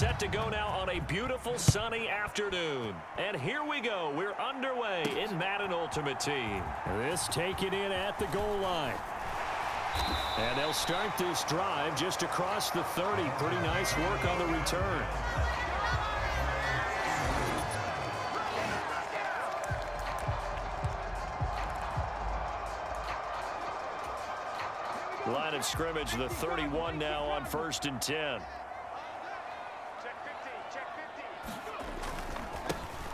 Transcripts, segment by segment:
set to go now on a beautiful sunny afternoon. And here we go. We're underway in Madden Ultimate Team. This taken in at the goal line. And they'll start this drive just across the 30. Pretty nice work on the return. Line of scrimmage, the 31 now on 1st and 10.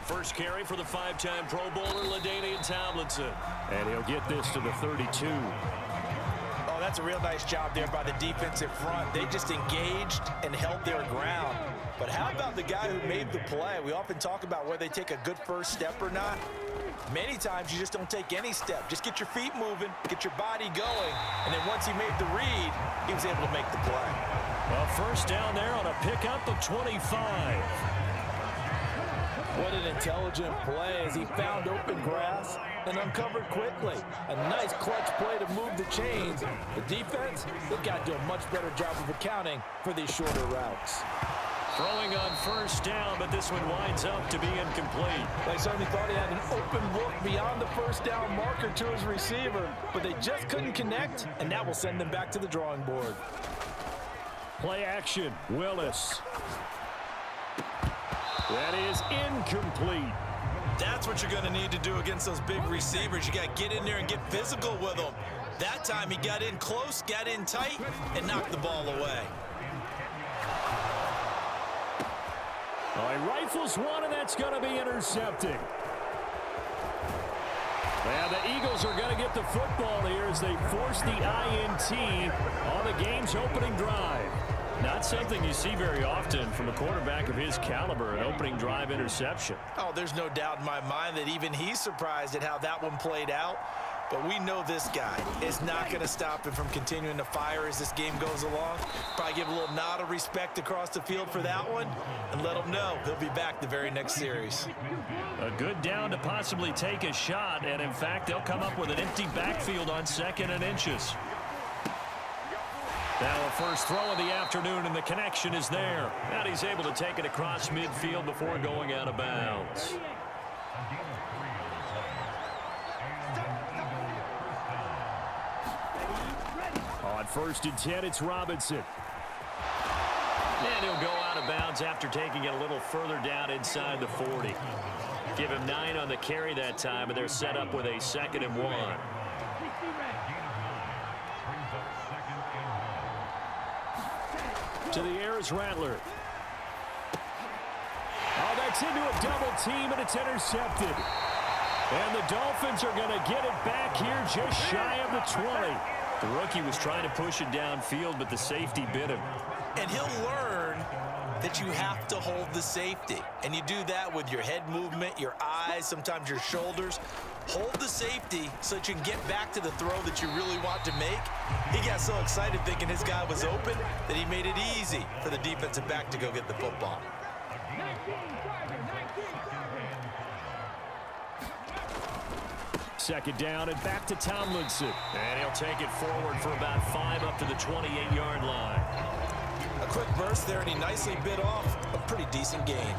First carry for the 5-time Pro Bowler, legand Tomlinson. And he'll get this to the 32. Oh, that's a real nice job there by the defensive front. They just engaged and held their ground. But how about the guy who made the play? We often talk about whether they take a good first step or not. Many times you just don't take any step. Just get your feet moving, get your body going, and then once he made the read, he was able to make the play. Well, first down there on a pickup of 25. What an intelligent play as he found open grass and uncovered quickly. A nice clutch play to move the chains. The defense, they've got to do a much better job of accounting for these shorter routes. Throwing on first down, but this one winds up to be incomplete. They certainly thought he had an open look beyond the first down marker to his receiver, but they just couldn't connect, and that will send them back to the drawing board. Play action, Willis. That is incomplete. That's what you're going to need to do against those big receivers. You got to get in there and get physical with them. That time he got in close, got in tight, and knocked the ball away. Oh, he rifles one, and that's going to be intercepted. And the Eagles are going to get the football here as they force the INT on the game's opening drive. Not something you see very often from a quarterback of his caliber, an opening drive interception. Oh, there's no doubt in my mind that even he's surprised at how that one played out. But we know this guy is not going to stop him from continuing to fire as this game goes along. Probably give a little nod of respect across the field for that one and let him know he'll be back the very next series. A good down to possibly take a shot, and in fact, they'll come up with an empty backfield on 2nd and inches. Now a first throw of the afternoon, and the connection is there. And he's able to take it across midfield before going out of bounds. On 1st and 10, it's Robinson. And he'll go out of bounds after taking it a little further down inside the 40. Give him 9 on the carry that time, and they're set up with a 2nd and 1. To the air is Rattler. Oh, that's into a double team, and it's intercepted. And the Dolphins are going to get it back here just shy of the 20. The rookie was trying to push it downfield, but the safety bit him. And he'll learn that you have to hold the safety. And you do that with your head movement, your eyes, sometimes your shoulders. Hold the safety so that you can get back to the throw that you really want to make. He got so excited thinking his guy was open that he made it easy for the defensive back to go get the football. Second down and back to Tomlinson. And he'll take it forward for about 5 up to the 28-yard line. A quick burst there, and he nicely bit off a pretty decent gain.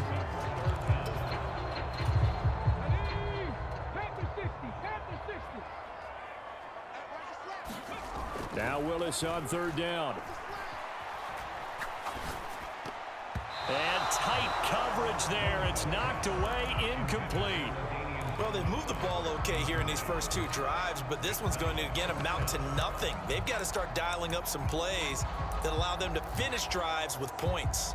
Now Willis on 3rd down. And tight coverage there. It's knocked away, incomplete. Well, they've moved the ball okay here in these first 2 drives, but this one's going to, again, amount to nothing. They've got to start dialing up some plays that allow them to finish drives with points.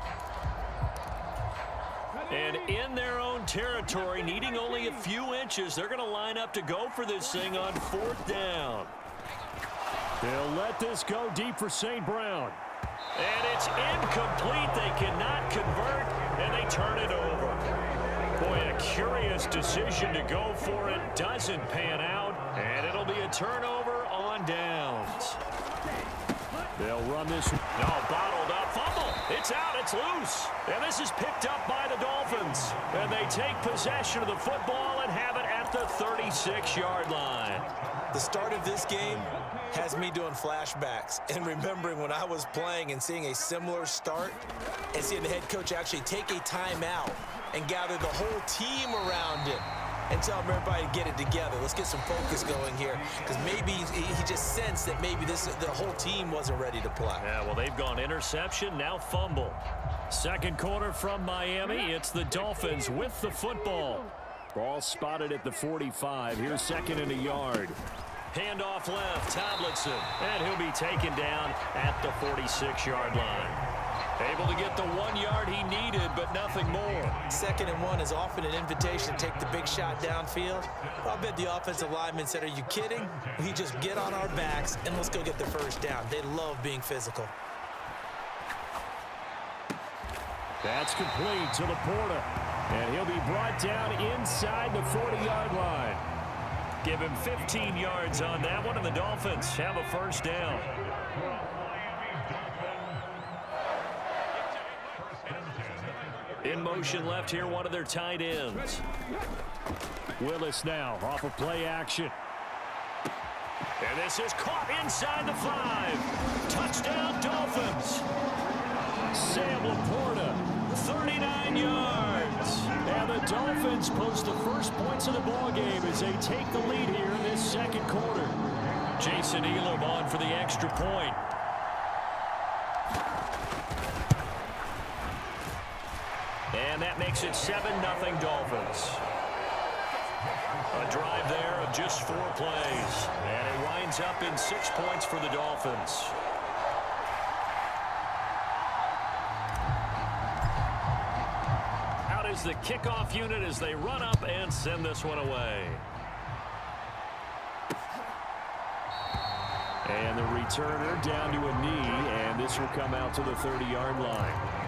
And in their own territory, needing only a few inches, they're going to line up to go for this thing on 4th down. They'll let this go deep for St. Brown. And it's incomplete. They cannot convert, and they turn it over. Boy, a curious decision to go for it. Doesn't pan out, and it'll be a turnover on downs. They'll run this. No, bottled up. Fumble. It's out. It's loose. And this is picked up by the Dolphins. And they take possession of the football and have it at the 36-yard line. The start of this game has me doing flashbacks and remembering when I was playing and seeing a similar start and seeing the head coach actually take a timeout and gather the whole team around him and tell everybody to get it together. Let's get some focus going here, because maybe he just sensed that maybe the whole team wasn't ready to play. Yeah, well, they've gone interception, now fumble. Second quarter from Miami. It's the Dolphins with the football. Ball spotted at the 45. Here's second and a yard. Handoff left, Tomlinson, and he'll be taken down at the 46-yard line. Able to get the 1 yard he needed, but nothing more. 2nd and 1 is often an invitation to take the big shot downfield. I'll bet the offensive lineman said, are you kidding? We just get on our backs and let's go get the first down. They love being physical. That's complete to Laporta, and he'll be brought down inside the 40-yard line. Give him 15 yards on that one, and the Dolphins have a first down. In motion left here, one of their tight ends. Willis now off of play action. And this is caught inside the 5. Touchdown, Dolphins. Sam Laporta, 39 yards. And the Dolphins post the first points of the ballgame as they take the lead here in this second quarter. Jason Elam on for the extra point. And that makes it 7-0 Dolphins. A drive there of just 4 plays. And it winds up in 6 points for the Dolphins. Out is the kickoff unit as they run up and send this one away. And the returner down to a knee, and this will come out to the 30-yard line.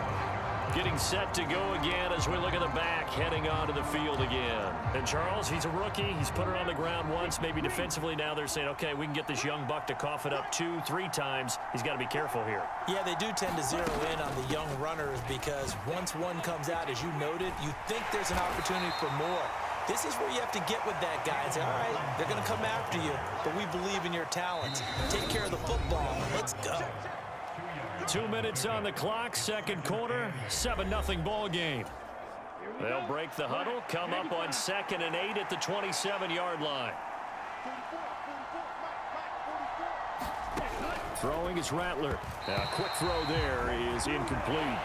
Getting set to go again as we look at the back, heading onto the field again. And Charles, he's a rookie. He's put it on the ground once, maybe defensively. Now they're saying, okay, we can get this young buck to cough it up 2, 3 times. He's got to be careful here. Yeah, they do tend to zero in on the young runners because once one comes out, as you noted, you think there's an opportunity for more. This is where you have to get with that guy and say, all right, they're going to come after you, but we believe in your talents. Take care of the football. Let's go. 2 minutes on the clock, second quarter, 7-0 ball game. They'll break the huddle, come up on 2nd and 8 at the 27-yard line. Throwing is Rattler. A quick throw there is incomplete.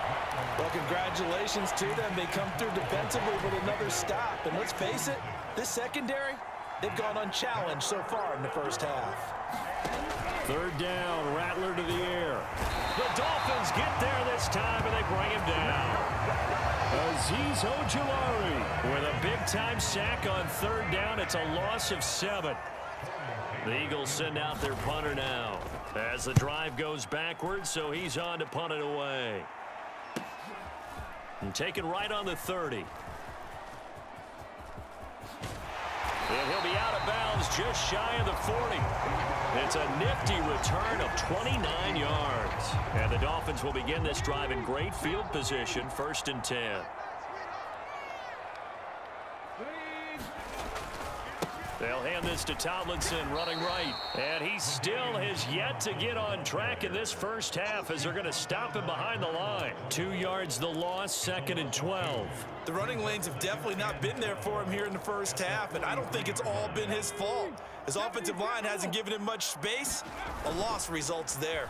Well, congratulations to them. They come through defensively with another stop. And let's face it, this secondary, they've gone unchallenged so far in the first half. 3rd down, Rattler to the air. The Dolphins get there this time, and they bring him down. Azeez Ojulari with a big-time sack on 3rd down. It's a loss of 7. The Eagles send out their punter now as the drive goes backwards, so he's on to punt it away. And taken right on the 30. And he'll be out of bounds just shy of the 40. It's a nifty return of 29 yards. And the Dolphins will begin this drive in great field position, 1st and 10. They'll hand this to Tomlinson, running right. And he still has yet to get on track in this first half as they're going to stop him behind the line. 2 yards the loss, 2nd and 12. The running lanes have definitely not been there for him here in the first half, and I don't think it's all been his fault. His offensive line hasn't given him much space. A loss results there.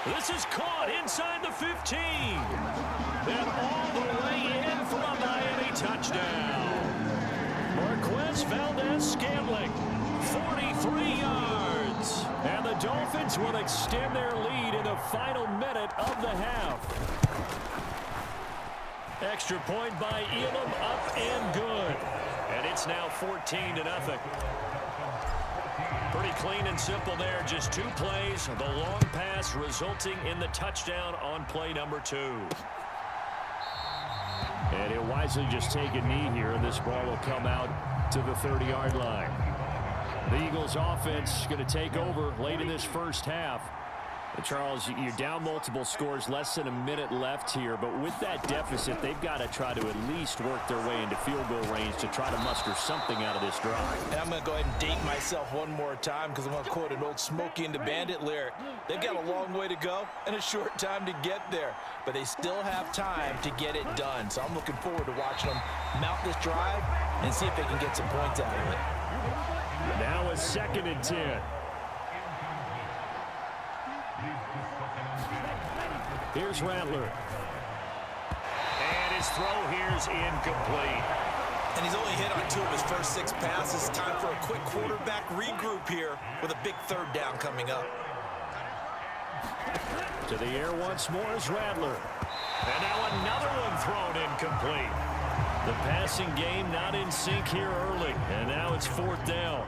This is caught inside the 15. And all the way in for a Miami touchdown. Marquez Valdez-Scantling, 43 yards. And the Dolphins will extend their lead in the final minute of the half. Extra point by Elam, up and good. And it's now 14-0. Pretty clean and simple there. Just 2 plays. The long pass resulting in the touchdown on play number 2. And he'll wisely just take a knee here, and this ball will come out to the 30-yard line. The Eagles offense going to take over late in this first half. Charles, you're down multiple scores, less than a minute left here, but with that deficit, they've got to try to at least work their way into field goal range to try to muster something out of this drive. And I'm going to go ahead and date myself one more time because I'm going to quote an old Smokey and the Bandit lyric. They've got a long way to go and a short time to get there, but they still have time to get it done. So I'm looking forward to watching them mount this drive and see if they can get some points out of it. Now a 2nd and 10. Here's Rattler. And his throw here's incomplete. And he's only hit on 2 of his first 6 passes. Time for a quick quarterback regroup here with a big 3rd down coming up. To the air once more is Rattler. And now another one thrown incomplete. The passing game not in sync here early. And now it's 4th down.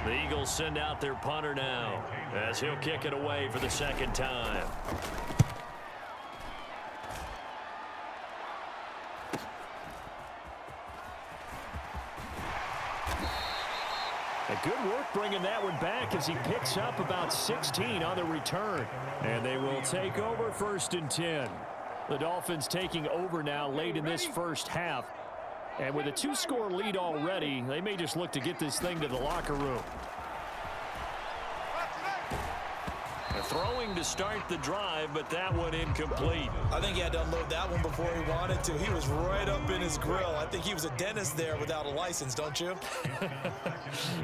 The Eagles send out their punter now as he'll kick it away for the 2nd time. Good work bringing that one back as he picks up about 16 on the return. And they will take over 1st and 10. The Dolphins taking over now late in this first half. And with a 2-score lead already, they may just look to get this thing to the locker room. Throwing to start the drive, but that one incomplete. I think he had to unload that one before he wanted to. He was right up in his grill. I think he was a dentist there without a license, don't you?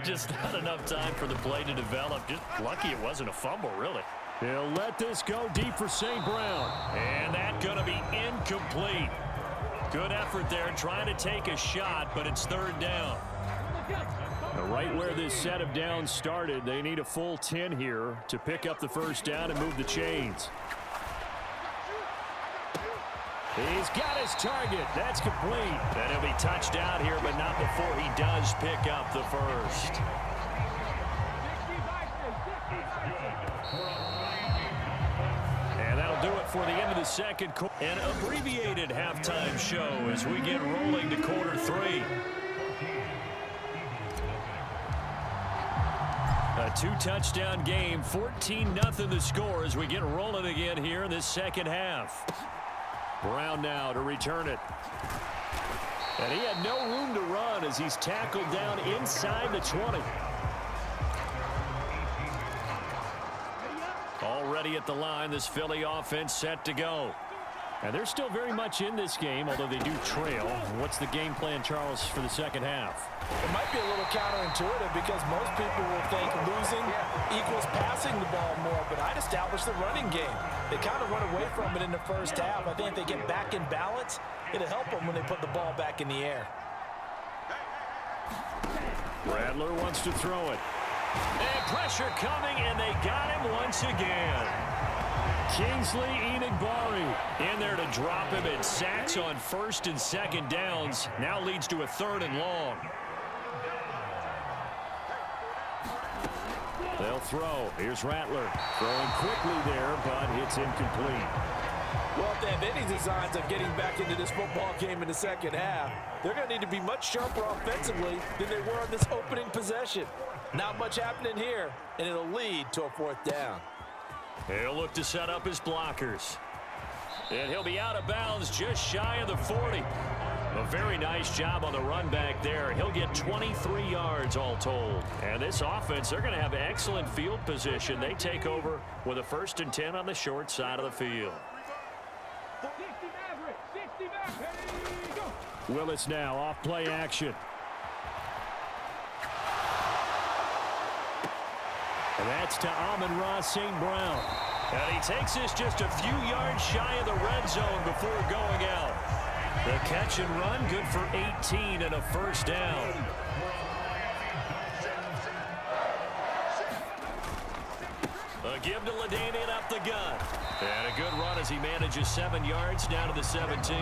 Just not enough time for the play to develop. Just lucky it wasn't a fumble, really. He'll let this go deep for St. Brown. And that's going to be incomplete. Good effort there trying to take a shot, but it's 3rd down. Right where this set of downs started, they need a full 10 here to pick up the 1st down and move the chains. He's got his target. That's complete. And he'll be touched out here, but not before he does pick up the 1st. And that'll do it for the end of the 2nd quarter. An abbreviated halftime show as we get rolling to quarter 3. A 2-touchdown game, 14-0 the score as we get rolling again here in this 2nd half. Brown now to return it. And he had no room to run as he's tackled down inside the 20. Already at the line, this Philly offense set to go. And they're still very much in this game, although they do trail. What's the game plan, Charles, for the 2nd half? It might be a little counterintuitive because most people will think losing equals passing the ball more, but I'd establish the running game. They kind of went away from it in the first half. I think if they get back in balance, it'll help them when they put the ball back in the air. Rattler wants to throw it. And pressure coming, and they got him once again. Kingsley Enagbari in there to drop him, and sacks on 1st and 2nd downs. Now leads to a 3rd and long. They'll throw. Here's Rattler. Throwing quickly there, but it's incomplete. Well, if they have any designs of getting back into this football game in the 2nd half, they're going to need to be much sharper offensively than they were on this opening possession. Not much happening here, and it'll lead to a 4th down. He'll look to set up his blockers. And he'll be out of bounds just shy of the 40. A very nice job on the run back there. He'll get 23 yards all told. And this offense, they're going to have excellent field position. They take over with a 1st and 10 on the short side of the field. Willis now off play action. And that's to Amon-Ra St. Brown. And he takes this just a few yards shy of the red zone before going out. The catch and run good for 18 and a 1st down. A give to Ladainian up the gut. And a good run as he manages 7 yards down to the 17.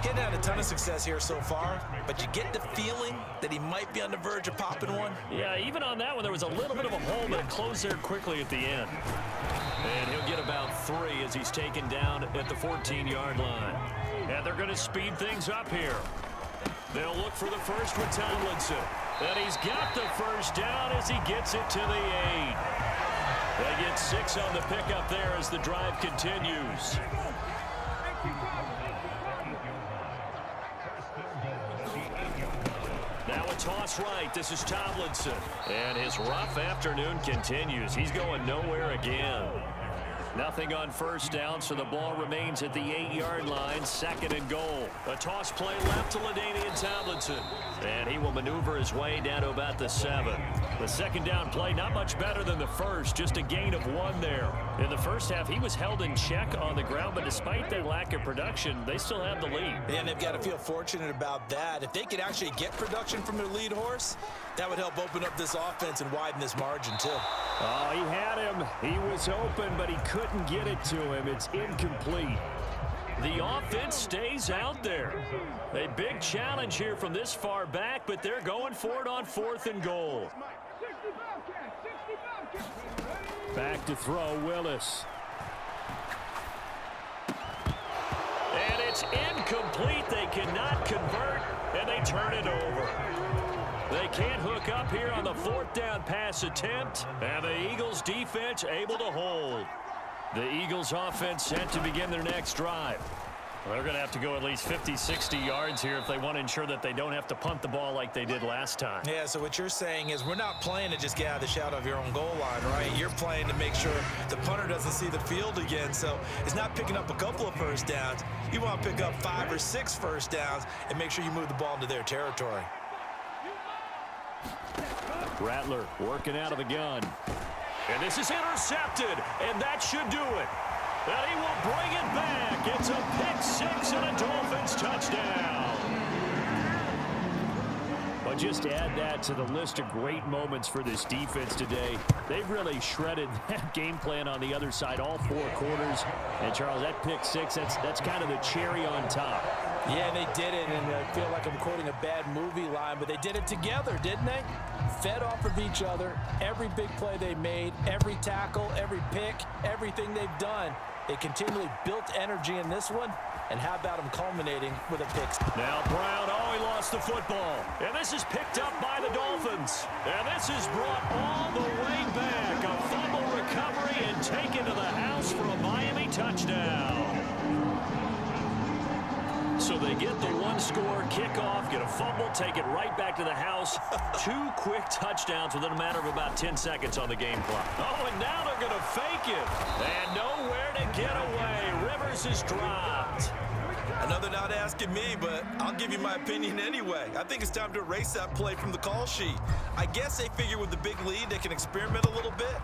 Getting had a ton of success here so far, but you get the feeling that he might be on the verge of popping one. Yeah, even on that one, there was a little bit of a hole, but it closed there quickly at the end. And he'll get about 3 as he's taken down at the 14-yard line. And they're going to speed things up here. They'll look for the first with Tomlinson. And he's got the 1st down as he gets it to the 8. They get 6 on the pickup there as the drive continues. Now a toss right. This is Tomlinson. And his rough afternoon continues. He's going nowhere again. Nothing on first down, so the ball remains at the 8-yard line, 2nd and goal. A toss play left to LaDainian Tomlinson. And he will maneuver his way down to about the 7. The 2nd down play, not much better than the first, just a gain of 1 there. In the first half, he was held in check on the ground, but despite their lack of production, they still have the lead. Yeah, and they've got to feel fortunate about that. If they could actually get production from their lead horse, that would help open up this offense and widen this margin, too. Oh, he had him. He was open, but he couldn't get it to him. It's incomplete. The offense stays out there. A big challenge here from this far back, but they're going for it on 4th and goal. Back to throw, Willis. And it's incomplete. They cannot convert, and they turn it over. They can't hook up here on the 4th down pass attempt, and the Eagles defense able to hold. The Eagles offense set to begin their next drive. Well, they're going to have to go at least 50, 60 yards here if they want to ensure that they don't have to punt the ball like they did last time. Yeah, so what you're saying is we're not playing to just get out of the shadow of your own goal line, right? You're playing to make sure the punter doesn't see the field again. So it's not picking up a couple of first downs. You want to pick up 5 or 6 first downs and make sure you move the ball into their territory. Rattler working out of the gun. And this is intercepted, and that should do it. And he will bring it back. It's a pick 6 and a Dolphins touchdown. But just add that to the list of great moments for this defense today. They've really shredded that game plan on the other side all 4 quarters. And, Charles, that pick 6, that's kind of the cherry on top. Yeah, they did it, and I feel like I'm quoting a bad movie line, but they did it together, didn't they? Fed off of each other, every big play they made, every tackle, every pick, everything they've done. They continually built energy in this one, and how about them culminating with a pick? Now Brown, oh, he lost the football. And this is picked up by the Dolphins. And this is brought all the way back. A fumble recovery and taken to the house for a Miami touchdown. So they get the 1-score kickoff, get a fumble, take it right back to the house. 2 quick touchdowns within a matter of about 10 seconds on the game clock. Oh, and now they're going to fake it. And nowhere to get away. Rivers is dropped. Another not asking me, but I'll give you my opinion anyway. I think it's time to erase that play from the call sheet. I guess they figure with the big lead they can experiment a little bit.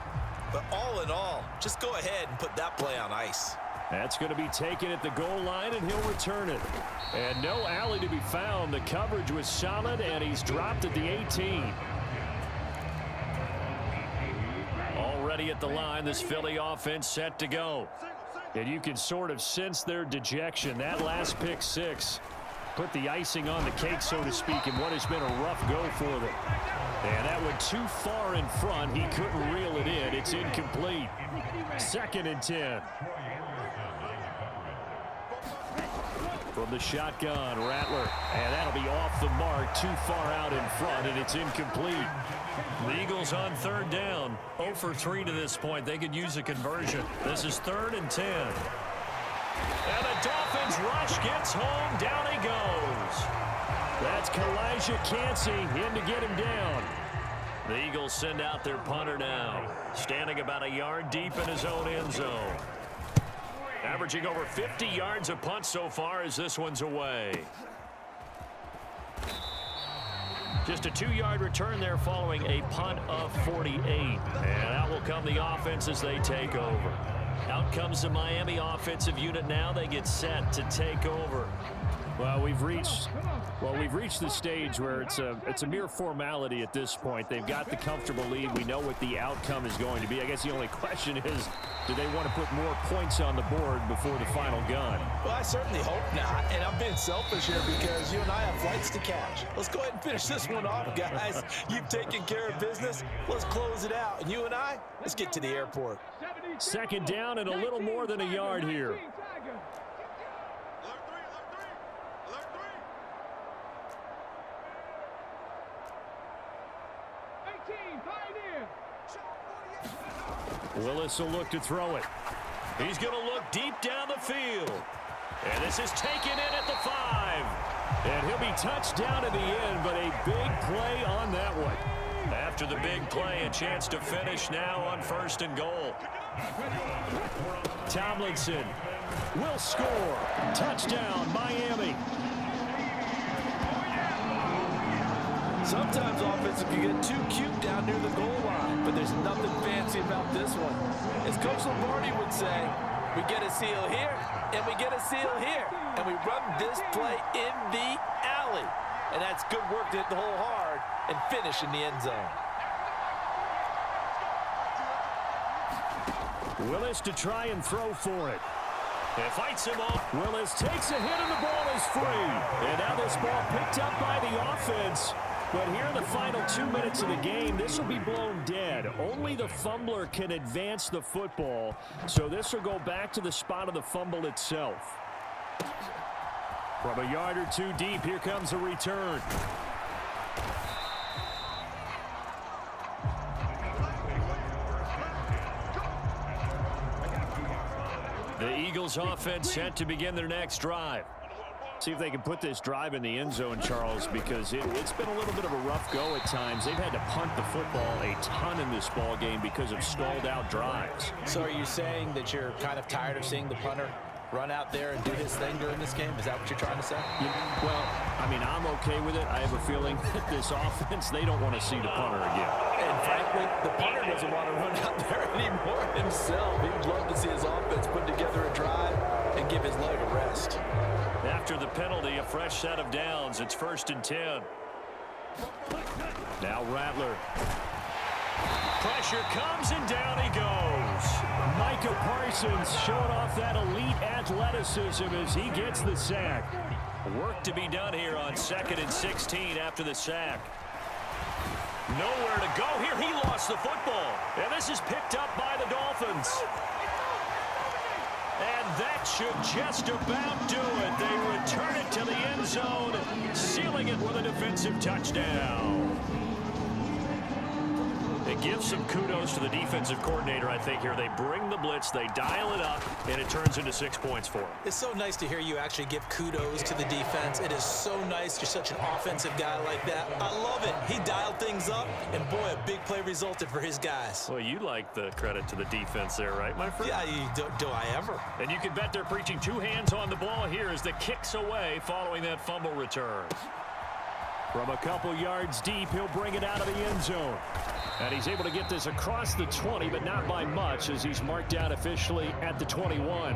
But all in all, just go ahead and put that play on ice. That's going to be taken at the goal line, and he'll return it. And no alley to be found. The coverage was solid, and he's dropped at the 18. Already at the line, this Philly offense set to go. And you can sort of sense their dejection. That last pick 6 put the icing on the cake, so to speak, in what has been a rough go for them. And that went too far in front. He couldn't reel it in. It's incomplete. 2nd and 10. From the shotgun, Rattler. And that'll be off the mark, too far out in front, and it's incomplete. The Eagles on 3rd down. 0 for 3 to this point. They could use a conversion. This is 3rd and 10. And the Dolphins rush gets home. Down he goes. That's Kalijah Cansey in to get him down. The Eagles send out their punter now. Standing about a yard deep in his own end zone. Averaging over 50 yards a punt so far as this one's away. Just a 2-yard return there following a punt of 48. And out will come the offense as they take over. Out comes the Miami offensive unit now. They get set to take over. Well, we've reached the stage where it's a mere formality at this point. They've got the comfortable lead. We know what the outcome is going to be. I guess the only question is, do they want to put more points on the board before the final gun? Well, I certainly hope not. And I'm being selfish here because you and I have flights to catch. Let's go ahead and finish this one off, guys. You've taken care of business. Let's close it out. And you and I, let's get to the airport. 2nd down and a little more than a yard here. Willis will look to throw it. He's going to look deep down the field. And this is taken in at the 5. And he'll be touched down at the end, but a big play on that one. After the big play, a chance to finish now on 1st and goal. Tomlinson will score. Touchdown, Miami. Sometimes offensive can get too cute down near the goal line, but there's nothing fancy about this one. As Coach Lombardi would say, we get a seal here, and we get a seal here, and we run this play in the alley. And that's good work to hit the hole hard and finish in the end zone. Willis to try and throw for it. It fights him off. Willis takes a hit and the ball is free. And now this ball picked up by the offense. But here in the final 2 minutes of the game, this will be blown dead. Only the fumbler can advance the football. So this will go back to the spot of the fumble itself. From a yard or two deep, here comes a return. The Eagles offense set to begin their next drive. See if they can put this drive in the end zone, Charles, because it's been a little bit of a rough go at times. They've had to punt the football a ton in this ball game because of stalled out drives. So are you saying that you're kind of tired of seeing the punter run out there and do his thing during this game? Is that what you're trying to say? Well, I mean, I'm okay with it. I have a feeling that this offense, they don't want to see the punter again. And frankly, the punter doesn't want to run out there anymore himself. He'd love to see his offense put together a drive and give his leg a rest. After the penalty, a fresh set of downs. It's 1st and 10. Now Rattler. Pressure comes and down he goes. Micah Parsons showing off that elite athleticism as he gets the sack. Work to be done here on 2nd and 16 after the sack. Nowhere to go here. He lost the football. And this is picked up by the Dolphins. And that should just about do it. They return it to the end zone, sealing it with a defensive touchdown. It gives some kudos to the defensive coordinator, I think, here. They bring the blitz, they dial it up, and it turns into 6 points for them. It's so nice to hear you actually give kudos to the defense. It is so nice. You're such an offensive guy like that. I love it. He dialed things up, and boy, a big play resulted for his guys. Well, you like the credit to the defense there, right, my friend? Yeah, do I ever? And you can bet they're preaching 2 hands on the ball here as the kick's away following that fumble return. From a couple yards deep, he'll bring it out of the end zone. And he's able to get this across the 20, but not by much as he's marked out officially at the 21.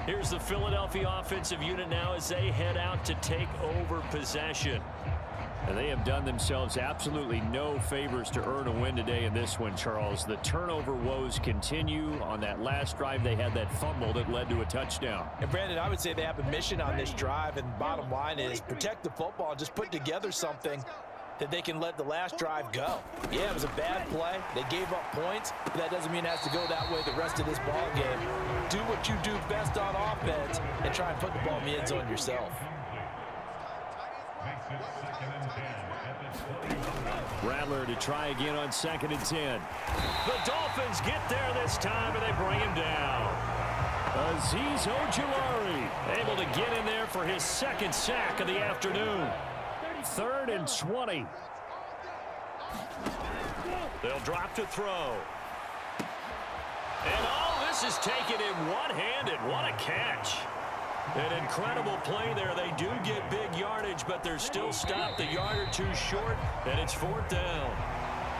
Here's the Philadelphia offensive unit now as they head out to take over possession. And they have done themselves absolutely no favors to earn a win today in this one, Charles. The turnover woes continue. On that last drive, they had that fumble that led to a touchdown. And, Brandon, I would say they have a mission on this drive, and the bottom line is protect the football and just put together something that they can let the last drive go. Yeah, it was a bad play. They gave up points, but that doesn't mean it has to go that way the rest of this ball game. Do what you do best on offense and try and put the ball in the end zone yourself. Rattler to try again on 2nd and 10. The Dolphins get there this time, and they bring him down. Azeez Ojulari able to get in there for his 2nd sack of the afternoon. 3rd and 20. They'll drop to throw. And oh, this is taken in one-handed. What a catch. An incredible play there. They do get big yardage, but they're still stopped a yard or two short, and it's 4th down.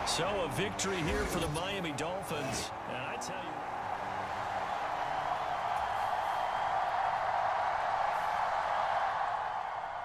So a victory here for the Miami Dolphins. And I tell you...